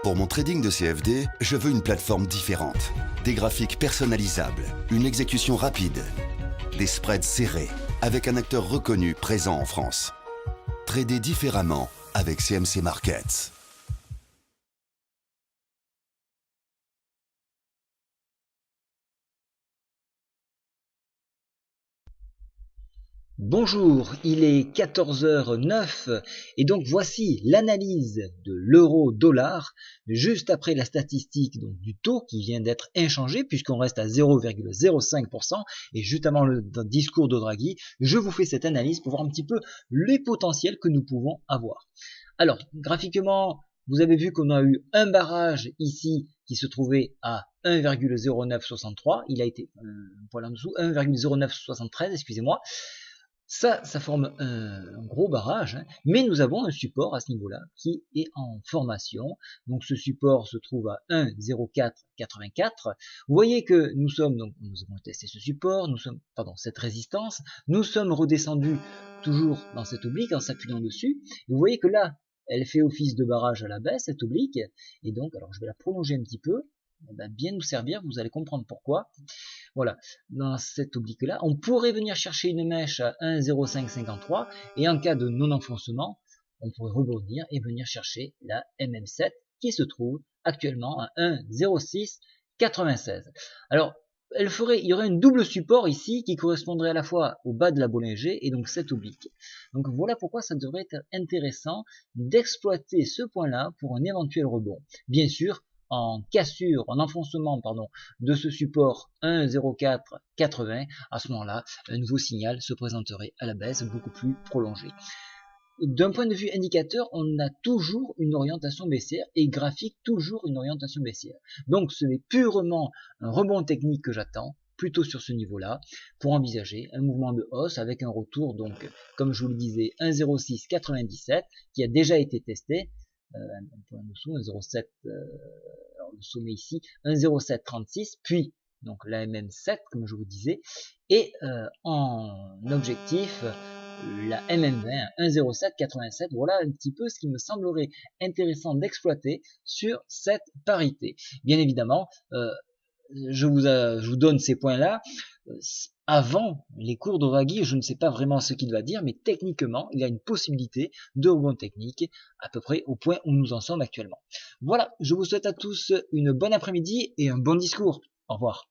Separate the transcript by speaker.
Speaker 1: Pour mon trading de CFD, je veux une plateforme différente. Des graphiques personnalisables, une exécution rapide, des spreads serrés, avec un acteur reconnu présent en France. Trader différemment avec CMC Markets.
Speaker 2: Bonjour, il est 14h09 et donc voici l'analyse de l'euro-dollar juste après la statistique donc, du taux qui vient d'être inchangé puisqu'on reste à 0,05% et juste avant le discours de Draghi, je vous fais cette analyse pour voir un petit peu les potentiels que nous pouvons avoir. Alors, graphiquement, vous avez vu qu'on a eu un barrage ici qui se trouvait à 1,0963, il a été un poil en dessous, 1,0973, excusez-moi. Ça forme un gros barrage, hein, mais nous avons un support à ce niveau-là qui est en formation. Donc ce support se trouve à 1,0484. Vous voyez que nous avons testé ce support, cette résistance, nous sommes redescendus toujours dans cette oblique en s'appuyant dessus. Et vous voyez que là, elle fait office de barrage à la baisse, cette oblique, et donc, alors je vais la prolonger un petit peu, elle va bien nous servir, vous allez comprendre pourquoi. Voilà, dans cette oblique-là, on pourrait venir chercher une mèche à 1,0553 et en cas de non-enfoncement, on pourrait rebondir et venir chercher la MM7 qui se trouve actuellement à 1,0696. Alors, il y aurait un double support ici qui correspondrait à la fois au bas de la Bollinger et donc cette oblique. Donc voilà pourquoi ça devrait être intéressant d'exploiter ce point-là pour un éventuel rebond. Bien sûr, en cassure, en enfoncement, de ce support 1,0480, à ce moment-là, un nouveau signal se présenterait à la baisse beaucoup plus prolongé. D'un point de vue indicateur, on a toujours une orientation baissière et graphique toujours une orientation baissière. Donc ce n'est purement un rebond technique que j'attends, plutôt sur ce niveau-là, pour envisager un mouvement de hausse avec un retour, donc, comme je vous le disais, 1,0697 qui a déjà été testé, un point en dessous, 1,07, alors le sommet ici, 1,0736, puis donc la MM7 comme je vous disais, et en objectif la MM20 1,0787. Voilà un petit peu ce qui me semblerait intéressant d'exploiter sur cette parité. Bien évidemment, je vous donne ces points-là avant les cours de Draghi. Je ne sais pas vraiment ce qu'il va dire, mais techniquement, il y a une possibilité de rebond technique à peu près au point où nous en sommes actuellement. Voilà, je vous souhaite à tous une bonne après-midi et un bon discours. Au revoir.